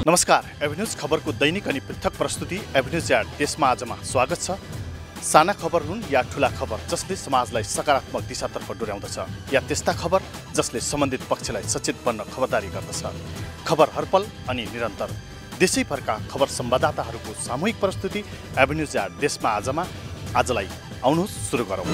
नमस्कार, एभिन्यूज खबरको दैनिक अनि पृथक प्रस्तुति एभिन्यूज या देशमा आजमा स्वागत छ। साना खबर हुन् या ठूला खबर जसले समाजलाई सकारात्मक दिशातर्फ डोर्याउँदछ या त्यस्ता खबर जसले सम्बन्धित पक्षलाई सचेत बन्न खबरदारी गर्दछ। खबर हरपल अनि निरन्तर देशैभरका खबर संवाददाताहरूको सामूहिक प्रस्तुति एभिन्यूज या देशमा आजमा। आजलाई आउनुहोस् सुरु गरौँ।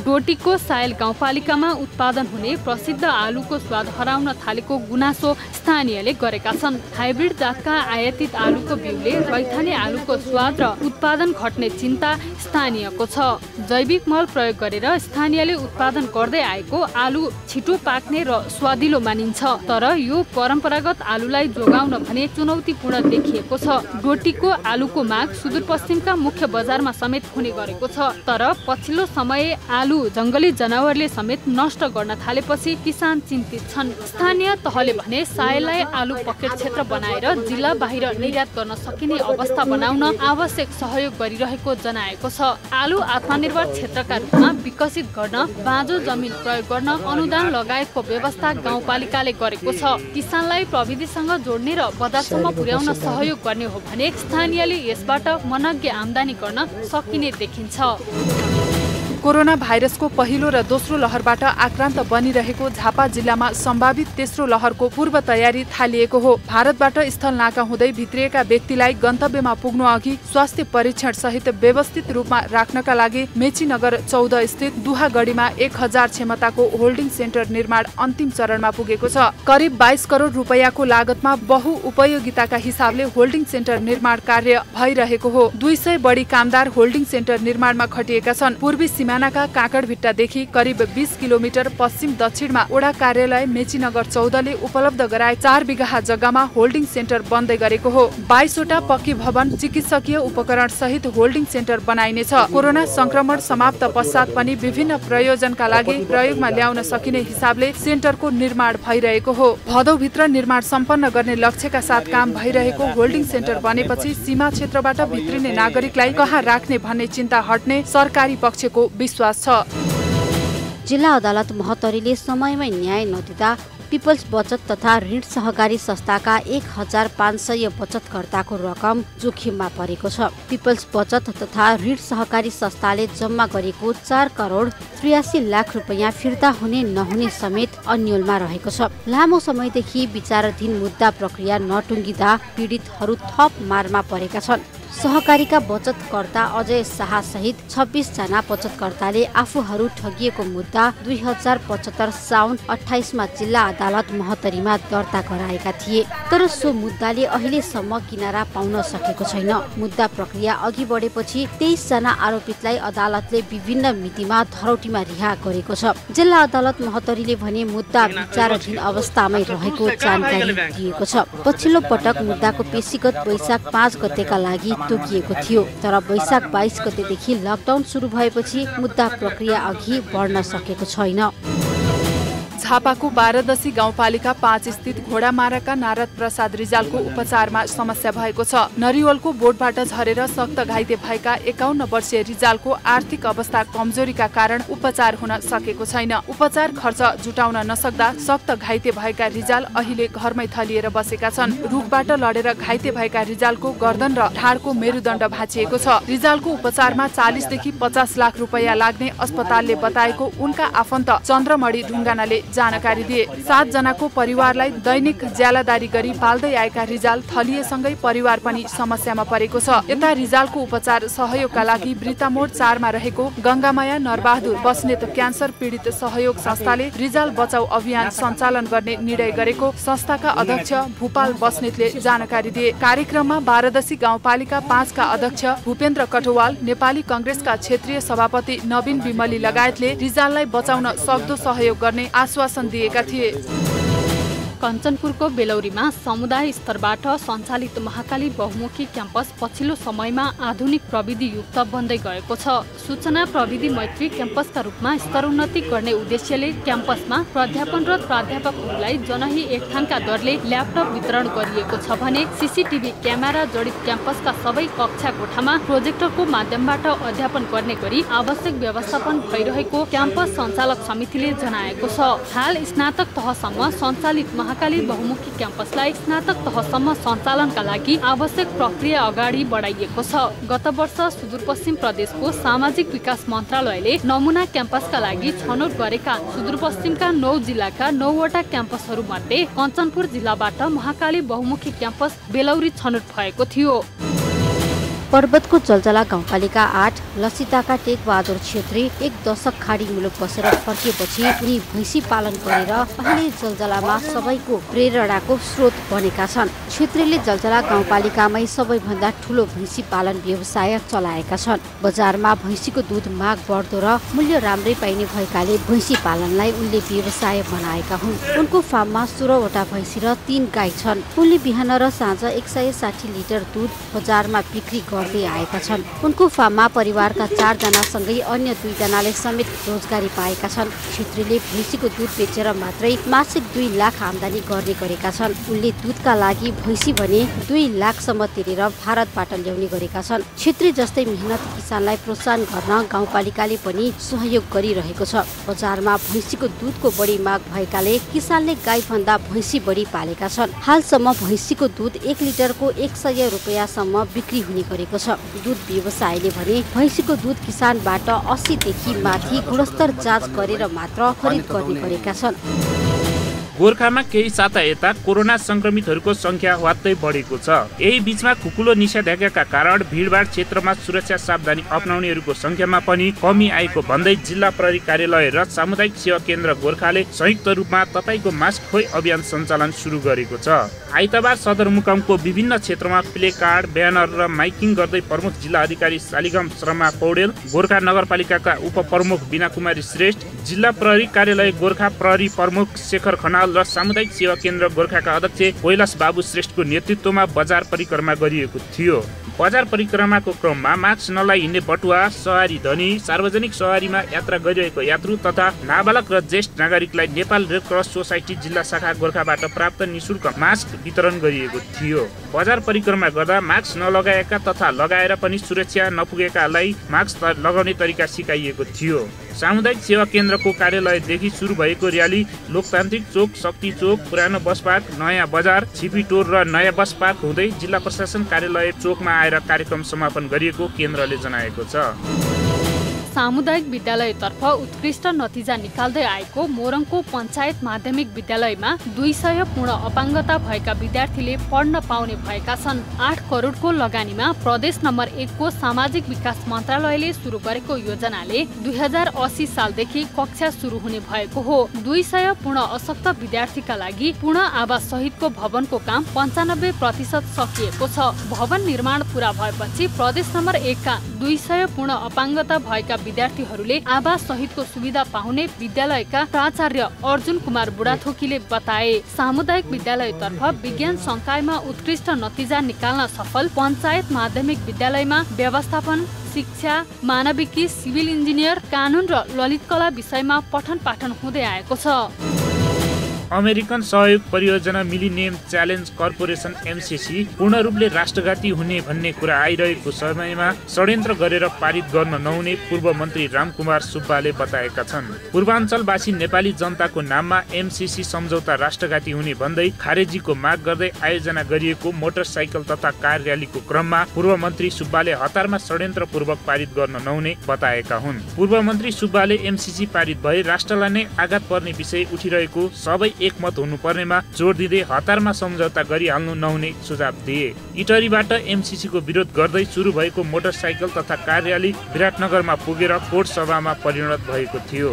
डोटीको सायल गाउँपालिकामा उत्पादन हुने प्रसिद्ध आलुको स्वाद हराउन थालेको गुनासो स्थानीयले गरेका छन्। हाइब्रिड जातका आयातित आलुको बिउले रैथाने आलुको स्वाद र उत्पादन घट्ने चिन्ता स्थानीयको छ। जैविक मल प्रयोग गरेर स्थानीयले उत्पादन गर्दै आएको आलु छिटो पाक्ने र स्वादिलो मानिन्छ, तर यो परम्परागत आलुलाई जोगाउन भने चुनौतीपूर्ण देखिएको छ। डोटीको आलुको माग सुदूरपश्चिमका मुख्य बजारमा समेत हुने गरेको छ, तर पछिल्लो समय आलु जंगली जनावरले समेत नष्ट गर्न थालेपछि किसान चिन्तित छन्। स्थानीय तहले भने सायललाई आलु पकेट क्षेत्र बनाएर जिल्ला बाहिर निर्यात गर्न सकिने अवस्था बनाउन आवश्यक सहयोग गरिरहेको जनाएको छ। आलु आत्मनिर्भर क्षेत्रका रूपमा विकसित गर्न बाँझो जमिन प्रयोग गर्न अनुदान लगायतको व्यवस्था गाउँपालिकाले गरेको छ। किसानलाई प्रविधिसँग जोड्ने र बजारसम्म पुर्याउन सहयोग गर्ने हो भने स्थानीयले यसबाट मनग्गे आम्दानी गर्न सकिने देखिन्छ। कोरोना भाइरसको पहिलो र दोस्रो लहरबाट आक्रान्त बनिरहेको झापा जिल्लामा सम्भावित तेस्रो लहरको पूर्व तयारी थालिएको हो। भारतबाट स्थल नाका हुँदै भित्रिएका व्यक्तिलाई गन्तव्यमा पुग्नु अघि स्वास्थ्य परीक्षण सहित व्यवस्थित रूपमा राख्नका लागि मेचीनगर 14 स्थित दुहागढीमा 1000 क्षमताको होल्डिङ सेन्टर निर्माण अन्तिम चरणमा पुगेको छ। करिब 22 करोड रुपैयाँको लागतमा बहुउपयोगिताका हिसाबले होल्डिङ सेन्टर निर्माण कार्य भइरहेको हो। 200 बढी कामदार होल्डिङ सेन्टर निर्माणमा खटिएका छन्। पूर्वी सिमानाका काँकडभिट्टादेखि करिब 20 किलोमिटर पश्चिम दक्षिणमा ओडा कार्यालय मेचीनगर 14 ले उपलब्ध गराए 4 बिघा जग्गामा होल्डिङ सेन्टर बन्दै गरेको हो। 22 वटा पक्की भवन, चिकित्सकीय उपकरण सहित होल्डिङ सेन्टर बनाइनेछ। कोरोना संक्रमण समाप्त पश्चात पनि विभिन्न प्रयोजनका लागि प्रयोगमा ल्याउन सकिने हिसाबले सेन्टरको निर्माण भइरहेको हो। भदौभित्र निर्माण सम्पन्न गर्ने लक्ष्यका साथ काम भइरहेको होल्डिङ सेन्टर बनेपछि सीमा क्षेत्रबाट भित्रिने नागरिकलाई कहाँ राख्ने भन्ने चिन्ता हट्ने सरकारी पक्षको विश्वास छ। जिल्ला अदालत महोत्तरीले समयमै न्याय नदिँदा पिपल्स बचत तथा ऋण सहकारी संस्थाका 1500 बचतकर्ताको रकम जोखिममा परेको छ। पिपल्स बचत तथा ऋण सहकारी संस्थाले जम्मा गरेको 4 करोड 83 लाख रुपैयाँ फिर्ता हुने नहुने समेत अन्यलमा रहेको छ। लामो समयदेखि विचाराधीन मुद्दा प्रक्रिया नटुङ्गिँदा पीडितहरू थप मारमा परेका छन्। सहकारीका बचतकर्ता अजय शाह सहित 26 जना बचतकर्ताले आफूहरू ठगिएको मुद्दा 2075 साउन 28 मा जिल्ला अदालत महोत्तरीमा दर्ता गराएका थिए, तर सो मुद्दाले अहिलेसम्म किनारा पाउन सकेको छैन। मुद्दा प्रक्रिया अघि बढेपछि 23 जना आरोपितलाई अदालतले विभिन्न मितिमा धरौटीमा रिहा गरेको छ। जिल्ला अदालत महोत्तरीले भने मुद्दा विचाराधीन अवस्थामै रहेको जानकारी दिएको छ। पछिल्लो पटक मुद्दाको पेशीगत वैशाख 5 गतेका लागि तोकिएको थियो, तर वैशाख 22 गतेदेखि लकडाउन सुरु भएपछि मुद्दा प्रक्रिया अघि बढ्न सकेको छैन। झापाको 12 गाउँपालिका 5 स्थित घोडामाराका नारद प्रसाद रिजालको उपचारमा समस्या भएको छ। नरिवलको बोटबाट झरेर सक्त घाइते भएका 51 वर्षीय रिजालको आर्थिक अवस्था कमजोरीका कारण उपचार हुन सकेको छैन। उपचार खर्च जुटाउन नसक्दा सक्त घाइते भएका रिजाल अहिले घरमै थलिएर बसेका छन्। रुखबाट लडेर घाइते भएका रिजालको गर्दन र ढाडको मेरुदण्ड भाँचिएको छ। रिजालको उपचारमा 40 देखि 50 लाख रुपैयाँ लाग्ने अस्पतालले बताएको उनका आफन्त चन्द्रमणि ढुङ्गानाले जानकारी दिए। 7 जनाको परिवारलाई दैनिक ज्यालादारी गरी पाल्दै आएका रिजाल थलिएसँगै परिवार पनि समस्यामा परेको छ। यता रिजालको उपचार सहयोगका लागि वृत्तामोड 4 मा रहेको गंगामाया नरबहादुर बस्नेत क्यान्सर पीडित सहयोग संस्थाले रिजाल बचाउ अभियान सञ्चालन गर्ने निर्णय गरेको संस्थाका अध्यक्ष भूपाल बस्नेतले जानकारी दिए। कार्यक्रममा 12 गाउँपालिका 5 का अध्यक्ष भूपेन्द्र कटवाल, नेपाली कांग्रेसका क्षेत्रीय सभापति नवीन विमली लगायतले रिजाललाई बचाउन सक्दो सहयोग गर्ने आश्वासन दिएका थिए। कञ्चनपुरको बेलौरीमा समुदाय स्तरबाट सञ्चालित महाकाली बहुमुखी क्याम्पस पछिल्लो समयमा आधुनिक प्रविधि युक्त बन्दै गएको छ। सूचना प्रविधि मैत्री क्याम्पसका रूपमा स्तरोन्नति गर्ने उद्देश्यले क्याम्पसमा प्राध्यापनरत प्राध्यापकहरूलाई जनही एक ठाङका दरले ल्यापटप वितरण गरिएको छ भने सीसीटीभी क्यामेरा जडित क्याम्पसका सबै कक्षा कोठामा प्रोजेक्टरको माध्यमबाट अध्यापन गर्ने गरी आवश्यक व्यवस्थापन भइरहेको क्याम्पस सञ्चालक समितिले जनाएको छ। हाल स्नातक तहसम्म सञ्चालित महाकाली बहुमुखी क्याम्पसलाई स्नातक तहसम्म सञ्चालनका लागि आवश्यक प्रक्रिया अगाडि बढाइएको छ। गत वर्ष सुदूरपश्चिम प्रदेशको सामाजिक विकास मन्त्रालयले नमुना क्याम्पसका लागि छनौट गरेका सुदूरपश्चिमका 9 जिल्लाका 9वटा क्याम्पसहरू मध्ये कञ्चनपुर जिल्लाबाट महाकाली बहुमुखी क्याम्पस बेलौरी छनौट भएको थियो। पर्वतको जलजला गाउँपालिका 8 लसिताका टेकबहादुर छेत्री एक दशक खाडी मुलुक बसेर फर्किएपछि उनी भैँसी पालन गरेर अहिले जलजलामा सबैको प्रेरणाको स्रोत बनेका छन्। छेत्रीले जलजला गाउँपालिकामै सबैभन्दा ठुलो भैँसी पालन व्यवसाय चलाएका छन्। बजारमा भैँसीको दुध माग बढ्दो र मूल्य राम्रै पाइने भएकाले भैँसी पालनलाई उनले व्यवसाय बनाएका हुन्। उनको फार्ममा 16वटा भैँसी र 3 गाई छन्। उनले बिहान र साँझ 160 लिटर दुध बजारमा बिक्री गर्दै आएका छन्। उनको फार्ममा परिवारका 4 जनासँगै अन्य 2 जनाले समेत रोजगारी पाएका छन्। छेत्रीले भैँसीको दुध बेचेर मात्रै मासिक 2 लाख आम्दानी गर्ने गरेका छन्। उनले दुधका लागि भैँसी भने 2 लाखसम्म तिरेर भारतबाट ल्याउने गरेका छन्। छेत्री जस्तै मेहनती किसानलाई प्रोत्साहन गर्न गाउँपालिकाले पनि सहयोग गरिरहेको छ। बजारमा भैँसीको दुधको बढी माग भएकाले किसानले गाई भन्दा भैँसी बढी पालेका छन्। हालसम्म भैँसीको दुध 1 लिटरको 100 रुपैयाँसम्म बिक्री हुने गरेको छ। दुध व्यवसायले भने भैँसीको दुध किसानबाट 80 देखि माथि गुणस्तर जाँच गरेर मात्र खरिद गर्ने गरेका छन्। गोरखामा केही साता यता कोरोना संक्रमितहरूको संख्या वात्तै बढेको छ। यही बीचमा खुकुलो निषेधाज्ञाका कारण भिडभाड क्षेत्रमा सुरक्षा सावधानी अपनाउनेहरूको संख्यामा पनि कमी आएको भन्दै जिल्ला प्रहरी कार्यालय र सामुदायिक सेवा केन्द्र गोरखाले संयुक्त रूपमा तपाईको मास्क खोइ अभियान सञ्चालन सुरु गरेको छ। आइतबार सदरमुकामको विभिन्न क्षेत्रमा प्ले कार्ड, ब्यानर र माइकिङ गर्दै प्रमुख जिल्ला अधिकारी शालिग्राम शर्मा पौडेल, गोरखा नगरपालिकाका उपप्रमुख बिना कुमारी श्रेष्ठ, जिल्ला प्रहरी कार्यालय गोरखा प्रहरी प्रमुख शेखर खनाल र सामुदायिक सेवा केन्द्र गोरखाका अध्यक्ष कैलाश बाबु श्रेष्ठको नेतृत्वमा बजार परिक्रमा गरिएको थियो। बजार परिक्रमाको क्रममा मास्क नलाइ हिँड्ने बटुवा, सवारी धनी, सार्वजनिक सवारीमा यात्रा गरिरहेको यात्रु तथा नाबालक र ज्येष्ठ नागरिकलाई नेपाल रेड क्रस सोसाइटी जिल्ला शाखा गोरखाबाट प्राप्त निशुल्क मास्क वितरण गरिएको थियो। बजार परिक्रमा गर्दा मास्क नलगाएका तथा लगाएर पनि सुरक्षा नपुगेकालाई मास्क लगाउने तरिका सिकाइएको थियो। सामुदायिक सेवा केन्द्रको कार्यालयदेखि सुरु भएको र्याली लोकतान्त्रिक चोक, शक्ति चोक, पुरानो बस पार्क, नयाँ बजार, छिपीटोर र नयाँ बस पार्क हुँदै जिल्ला प्रशासन कार्यालय चोकमा आएर कार्यक्रम समापन गरिएको केन्द्रले जनाएको छ। सामुदायिक विद्यालयतर्फ उत्कृष्ट नतिजा निकाल्दै आएको मोरङको पञ्चायत माध्यमिक विद्यालयमा 200 पूर्ण अपाङ्गता भएका विद्यार्थीले पढ्न पाउने भएका छन्। 8 करोडको लगानीमा प्रदेश नम्बर 1 को सामाजिक विकास मन्त्रालयले सुरु गरेको योजनाले 2080 सालदेखि कक्षा सुरु हुने भएको हो। 200 पूर्ण अशक्त विद्यार्थीका लागि पूर्ण आवास सहितको भवनको काम 95% सकिएको छ। भवन निर्माण पूरा भएपछि प्रदेश नम्बर 1 का 200 पूर्ण अपाङ्गता भएका विद्यार्थीहरूले आवास सहितको सुविधा पाउने विद्यालयका प्राचार्य अर्जुन कुमार बुढाथोकीले बताए। सामुदायिक विद्यालयतर्फ विज्ञान संकायमा उत्कृष्ट नतिजा निकाल्न सफल पञ्चायत माध्यमिक विद्यालयमा व्यवस्थापन, शिक्षा, मानविकी, सिभिल इन्जिनियर, कानुन र ललित कला विषयमा पठन पाठन हुँदै आएको छ। अमेरिकन सहयोग परियोजना मिलिनियम च्यालेन्ज कर्पोरेसन MCC पूर्ण रूपले राष्ट्रघाती हुने भन्ने कुरा आइरहेको समयमा षड्यन्त्र गरेर पारित गर्न नहुने पूर्व मन्त्री रामकुमार सुब्बाले बताएका छन्। पूर्वाञ्चलवासी नेपाली जनताको नाममा MCC सम्झौता राष्ट्रघाती हुने भन्दै खारेजीको माग गर्दै आयोजना गरिएको मोटरसाइकल तथा कार र्यालीको क्रममा पूर्व मन्त्री सुब्बाले हतारमा षड्यन्त्रपूर्वक पारित गर्न नहुने बताएका हुन्। पूर्व मन्त्री सुब्बाले MCC पारित भए राष्ट्रलाई नै आघात पर्ने विषय उठिरहेको, सबै एकमत हुनुपर्नेमा जोड दिँदै हतारमा सम्झौता गरिहाल्नु नहुने सुझाव दिए। इटरीबाट MCC को विरोध गर्दै सुरु भएको मोटरसाइकल तथा कार र्याली विराटनगरमा पुगेर कोर्ट सभामा परिणत भएको थियो।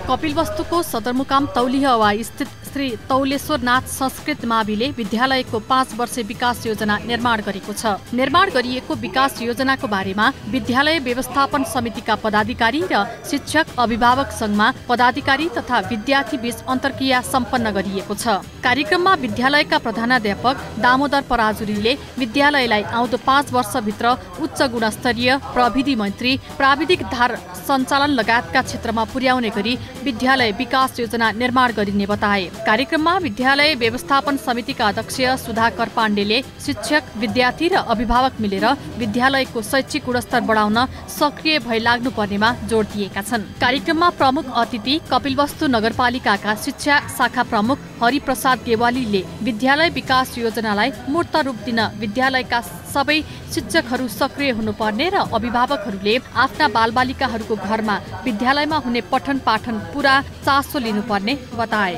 कपिलवस्तुको सदरमुकाम तौलिया स्थित श्री तौलेश्वरनाथ संस्कृत माविले विद्यालयको 5 वर्षे विकास योजना निर्माण गरेको छ। निर्माण गरिएको विकास योजनाको बारेमा विद्यालय व्यवस्थापन समितिका पदाधिकारी र शिक्षक अभिभावक संघमा पदाधिकारी तथा विद्यार्थी बीच अन्तर्क्रिया सम्पन्न गरिएको छ। कार्यक्रममा विद्यालयका प्रधानाध्यापक दामोदर पराजुलीले विद्यालयलाई आउँदो 5 वर्षभित्र उच्च गुणस्तरीय प्रविधि मन्त्री प्राविधिक धार सञ्चालन लगायतका क्षेत्रमा पुर्याउने गरी विद्यालय विकास योजना निर्माण गरिने बताए। कार्यक्रममा विद्यालय व्यवस्थापन समितिका अध्यक्ष सुधाकर पाण्डेले शिक्षक, विद्यार्थी र अभिभावक मिलेर विद्यालयको शैक्षिक गुणस्तर बढाउन सक्रिय भई लाग्नुपर्नेमा जोड दिएका छन्। कार्यक्रममा प्रमुख अतिथि कपिलवस्तु नगरपालिकाका शिक्षा शाखा प्रमुख हरिप्रसाद गेवालीले विद्यालय विकास योजनालाई मूर्त रूप दिन विद्यालयका सबै शिक्षकहरू सक्रिय हुनुपर्ने र अभिभावकहरूले आफ्ना बालबालिकाहरूको घरमा विद्यालयमा हुने पठन पाठन पूरा चासो लिनुपर्ने बताए।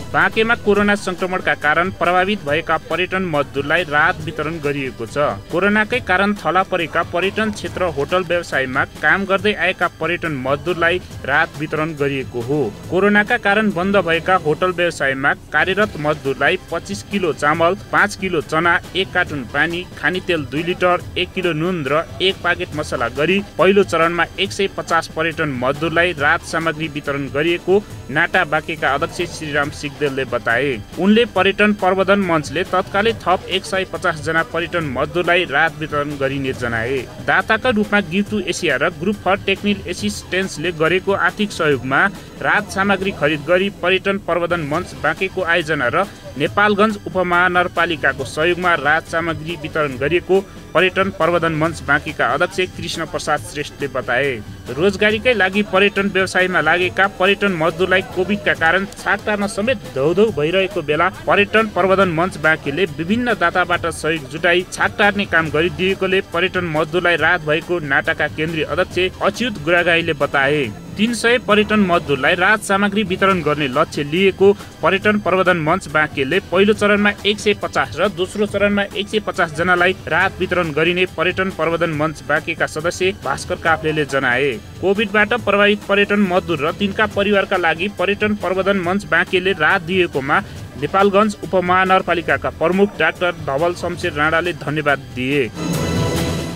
बाँकेमा कोरोना संक्रमणका कारण प्रभावित भएका पर्यटन मजदुरलाई राहत वितरण गरिएको छ। कोरोनाकै कारण थला परेका पर्यटन क्षेत्र होटल व्यवसायमा काम गर्दै आएका पर्यटन मजदुरलाई राहत वितरण गरिएको हो। कोरोनाका कारण बन्द भएका होटल व्यवसायमा कार्यरत मजदुरलाई 25 किलो चामल, 5 किलो चना, 1 कार्टुन पानी, खानेतेल 2 लिटर, 1 किलो नुन र 1 पाकेट मसला गरी पहिलो चरणमा 150 पर्यटन मजदुरलाई राहत सामग्री वितरण गरिएको नाटा बाँकेका अध्यक्ष श्रीराम सिग्देलले बताए। उनले पर्यटन प्रबन्धन मञ्चले तत्कालै थप 150 जना पर्यटन मजदुरलाई राहत वितरण गरिने जनाए। दाताका रूपमा गिफ्ट एसिया र ग्रुप फर टेक्निकल एसिस्टेन्सले गरेको आर्थिक सहयोगमा राहत सामग्री खरिद गरी पर्यटन प्रबन्धन मञ्च बाँकेको आयोजना र नेपालगञ्ज उपमहानगरपालिकाको सहयोगमा राहत सामग्री वितरण गरिएको पर्यटन प्रबन्धन मञ्च बाँकेका अध्यक्ष कृष्ण प्रसाद श्रेष्ठले बताए। रोजगारीकै लागि पर्यटन व्यवसायमा लागेका पर्यटन मजदुरलाई कोभिडका कारण छाक टार्न समेत धौधौ भइरहेको बेला पर्यटन प्रबन्धन मञ्च बाँकेले विभिन्न दाताबाट सहयोग जुटाई छाक टार्ने काम गरिदिएकोले पर्यटन मजदुरलाई राहत भएको नाटाका केन्द्रीय अध्यक्ष अच्युत गुरागाईले बताए। 300 पर्यटन मजदुरलाई राहत सामग्री वितरण गर्ने लक्ष्य लिएको पर्यटन प्रबन्धन मञ्च बाँकेले पहिलो चरणमा 150 र दोस्रो चरणमा 150 जनालाई राहत वितरण गरिने पर्यटन प्रबन्धन मञ्च बाँकेका सदस्य भास्कर काफ्लेले जनाए। कोभिडबाट प्रभावित पर्यटन मजदुर र तिनका परिवारका लागि पर्यटन प्रबन्धन मञ्च बाँकेले राहत दिएकोमा नेपालगञ्ज उपमहानगरपालिकाका प्रमुख डाक्टर धवल शमशेर राणाले धन्यवाद दिए।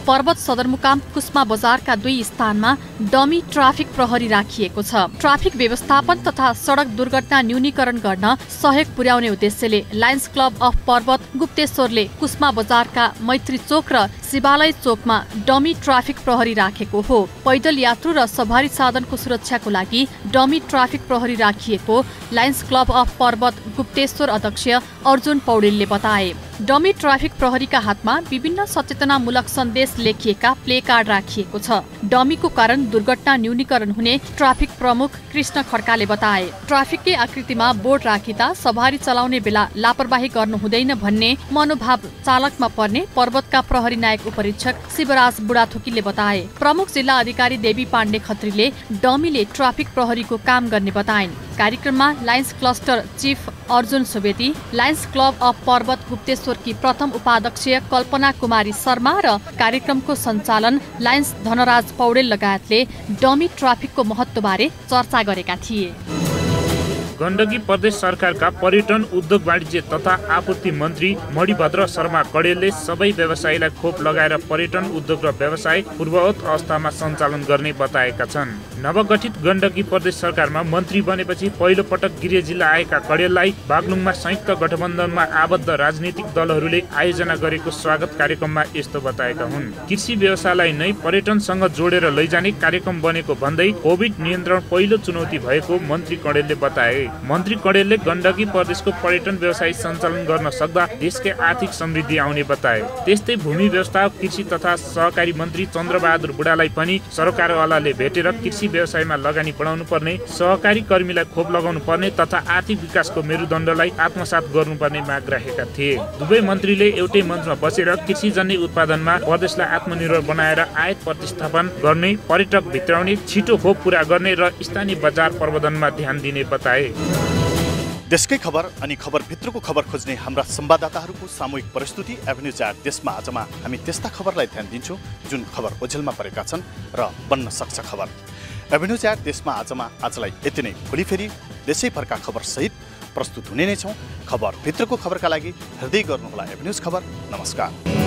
पर्वत सदरमुकाम कुस्मा बजारका 2 स्थानमा डमी ट्राफिक प्रहरी राखिएको छ। ट्राफिक व्यवस्थापन तथा सडक दुर्घटना न्यूनीकरण गर्न सहयोग पुर्याउने उद्देश्यले लायन्स क्लब अफ पर्वत गुप्तेश्वरले कुस्मा बजारका मैत्री चोक र शिवालय चोकमा डमी ट्राफिक प्रहरी राखेको हो। पैदल यात्रु र सवारी साधनको सुरक्षाको लागि डमी ट्राफिक प्रहरी राखिएको लायन्स क्लब अफ पर्वत गुप्तेश्वर अध्यक्ष अर्जुन पौडेलले बताए। डमी ट्राफिक प्रहरीका हातमा विभिन्न सचेतनामूलक सन्देश लेखिएका प्ले कार्ड राखिएको छ। डमीको कारण दुर्घटना न्यूनीकरण हुने ट्राफिक प्रमुख कृष्ण खड्काले बताए। ट्राफिककै आकृतिमा बोर्ड राखिँदा सवारी चलाउने बेला लापरवाही गर्नु हुँदैन भन्ने मनोभाव चालकमा पर्ने पर्वतका प्रहरी नायक उपरीक्षक शिवराज बुढाथोकीले बताए। प्रमुख जिल्ला अधिकारी देवी पाण्डे खत्रीले डमीले ट्राफिक प्रहरीको काम गर्ने बताइन्। कार्यक्रममा Lions cluster chief Arjun Subedi, Lions club of Parbat गुप्तेश्वरकी प्रथम उपाध्यक्ष कल्पना कुमारी शर्मा र कार्यक्रमको सञ्चालन लायन्स धनराज पौडेल लगायतले डमी ट्राफिकको महत्त्वबारे चर्चा गरेका थिए। गण्डकी प्रदेश सरकारका पर्यटन उद्योग वाणिज्य तथा आपूर्ति मन्त्री मणिभद्र शर्मा कडेलले सबै व्यवसायीलाई खोप लगाएर पर्यटन उद्योग र व्यवसाय पूर्ववत अवस्थामा सञ्चालन गर्ने बताएका छन्। नवगठित गण्डकी प्रदेश सरकारमा मन्त्री बनेपछि पहिलो पटक गृह जिल्ला आएका कडेललाई बागलुङमा संयुक्त गठबन्धनमा आबद्ध राजनीतिक दलहरूले आयोजना गरेको स्वागत कार्यक्रममा यस्तो बताएका हुन्। कृषि व्यवसायलाई नै पर्यटनसँग जोडेर लैजाने कार्यक्रम बनेको भन्दै कोभिड नियन्त्रण पहिलो चुनौती भएको मन्त्री कडेलले बताए। मन्त्री कडेलले गण्डकी प्रदेशको पर्यटन व्यवसाय सञ्चालन गर्न सक्दा देशकै आर्थिक समृद्धि आउने बताए। त्यस्तै भूमि व्यवस्थापक कृषि तथा सहकारी मन्त्री चन्द्रबहादुर बुढालाई पनि सरकारवालाले भेटेर कृषि व्यवसायमा लगानी बढाउनु पर्ने, सहकारी कर्मीलाई खोप लगाउनु पर्ने तथा आर्थिक विकासको मेरुदण्डलाई आत्मसात गर्नुपर्ने माग राखेका थिए। दुवै मन्त्रीले एउटै मञ्चमा बसेर कृषिजन्य उत्पादनमा प्रदेशलाई आत्मनिर्भर बनाएर आयात प्रतिस्थापन गर्ने, पर्यटक भित्राउने, छिटो खोप पूरा गर्ने र स्थानीय बजार प्रबन्धनमा ध्यान दिने बताए। देशकै खबर अनि खबरभित्रको खबर खोज्ने हाम्रा संवाददाताहरूको सामूहिक प्रस्तुति एभेन्यू 4 देशमा आजमा हामी त्यस्ता खबरलाई ध्यान दिन्छौँ जुन खबर ओझेलमा परेका छन् र बन्न सक्छ खबर। एभेन्यू 4 देशमा आजमा आजलाई यति नै। भोलि फेरि देशैभरका खबर सहित प्रस्तुत हुने नै छौँ। खबर भित्रको खबरका लागि हृदय गर्नुहोला एभन्यूज खबर। नमस्कार।